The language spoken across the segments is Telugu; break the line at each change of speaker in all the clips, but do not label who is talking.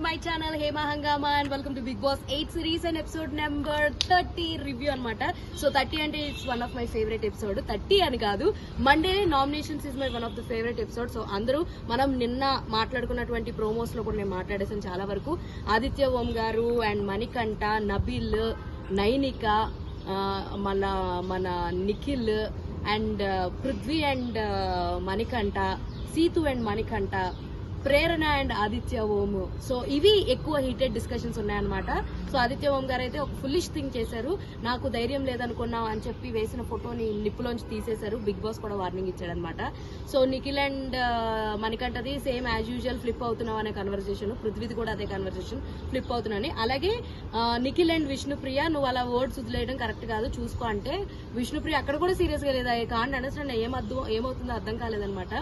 My channel Hema Hangama and welcome to Bigg Boss 8 series and episode number 30 review అనమాట. సో 30 అంటే it's one of my favourite episode. 30 అని కాదు, Monday nominations is my one of the favourite episode. So అందరూ మనం నిన్న మాట్లాడుకున్నటువంటి ప్రోమోస్ లో కూడా నేను మాట్లాడేసాను చాలా వరకు. ఆదిత్య ఓం గారు అండ్ మణికంఠ, నబిల్, నైనిక, మన Nikhil and Prithvi and Manikantha, Seetu and Manikantha, Prerana and Aditya Om. So ఇవి ఎక్కువ హీటెడ్ డిస్కషన్స్ ఉన్నాయన్నమాట. సో ఆదిత్య ఓం గారు అయితే ఒక ఫుల్లిష్ థింగ్ చేశారు. నాకు ధైర్యం లేదనుకున్నావు అని చెప్పి వేసిన ఫోటోని నిప్పులోంచి తీసేశారు. బిగ్ బాస్ కూడా వార్నింగ్ ఇచ్చాడనమాట. సో నిఖిల్ అండ్ మణికంఠది సేమ్ యాజ్ యూజువల్ ఫ్లిప్ అవుతున్నావు అనే కన్వర్సేషన్, పృథ్వీది కూడా అదే కన్వర్సేషన్, ఫ్లిప్ అవుతున్నాను. అలాగే నిఖిల్ అండ్ విష్ణుప్రియ, నువ్వు అలా వర్డ్స్ వదిలేయడం కరెక్ట్ కాదు, చూసుకో అంటే విష్ణుప్రియ అక్కడ కూడా సీరియస్ గా లేదా, కాంట్ అండర్స్టాండ్ ఏమవుతుందో అర్థం కాలేదనమాట.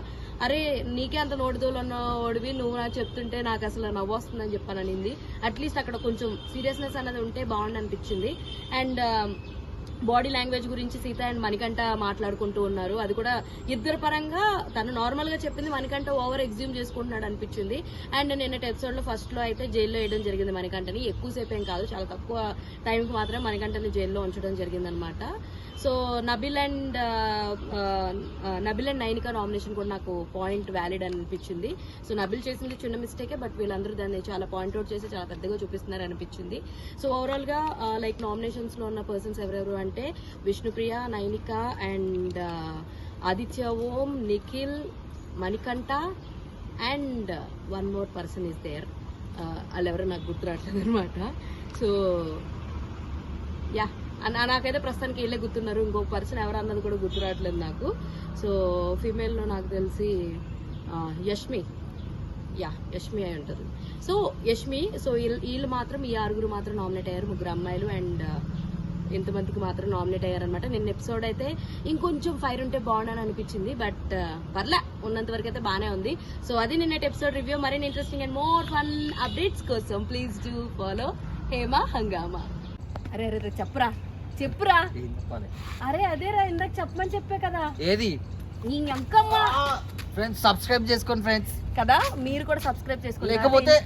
అరే నీకే అంత నోటిదోలు ఉన్న ఓడివి, నువ్వు నాకు చెప్తుంటే నాకు అసలు నవ్వు వస్తుందని చెప్పాననింది. అట్లీస్ట్ అక్కడ కొంచెం సీరియస్నెస్ అనేది ఉంటే బాగుండి అనిపించింది. అండ్ బాడీ లాంగ్వేజ్ గురించి సీత అండ్ మణికంఠ మాట్లాడుకుంటూ ఉన్నారు. అది కూడా ఇద్దరు పరంగా తను నార్మల్ గా చెప్పింది, మణికంఠ ఓవర్ ఎగ్జ్యూమ్ చేసుకుంటున్నాడు అనిపించింది. అండ్ నిన్నటి ఎపిసోడ్ లో ఫస్ట్ లో అయితే జైల్లో వేయడం జరిగింది మణికంఠని. ఎక్కువసేపు ఏం కాదు, చాలా తక్కువ టైంకి మాత్రమే మణికంఠని జైల్లో ఉంచడం జరిగింది అనమాట. So Nabil and Nainika nomination కూడా నాకు పాయింట్ వ్యాలిడ్ అని అనిపించింది. సో నబిల్ చేసింది చిన్న మిస్టేకే, బట్ వీళ్ళందరూ దాన్ని చాలా పాయింట్అవుట్ చేసి చాలా పెద్దగా చూపిస్తున్నారు అనిపించింది. సో ఓవరాల్ గా లైక్ నామినేషన్స్ లో ఉన్న పర్సన్స్ ఎవరెవరు అంటే Vishnupriya, Nainika and Aditya Om, Nikhil, Manikanta and one more person is there. వాళ్ళెవరో నాకు గుర్తు రావట్లేదు అనమాట. సో యా, నాకైతే ప్రస్తుతానికి వీళ్ళే గుర్తున్నారు. ఇంకొక పర్సన్ ఎవరు అన్నది కూడా గుర్తు రావట్లేదు నాకు. సో ఫీమేల్లో నాకు తెలిసి యష్మి అయి ఉంటుంది. సో యష్మి, సో వీళ్ళు మాత్రం, ఈ ఆరుగురు మాత్రం నామినేట్ అయ్యారు. ముగ్గురు అమ్మాయిలు అండ్ ఇంతమందికి మాత్రం నామినేట్ అయ్యారనమాట. నిన్న ఎపిసోడ్ అయితే ఇంకొంచెం ఫైర్ ఉంటే బాగుండని అనిపించింది, బట్ పర్లే, ఉన్నంత వరకు అయితే బాగానే ఉంది. సో అది నిన్నటి ఎపిసోడ్ రివ్యూ. మరిన్ని interesting and more fun updates కోసం ప్లీజ్ డూ ఫాలో హేమా హంగామా. అరే అరే చెప్పురా. అరే అదేరా, ఇందాక చెప్పమని చెప్పే కదా.
ఏది
ఫ్రెండ్స్
సబ్స్క్రైబ్ చేసుకోండి ఫ్రెండ్స్
కదా, మీరు కూడా సబ్స్క్రైబ్ చేసుకోండి.
లేకపోతే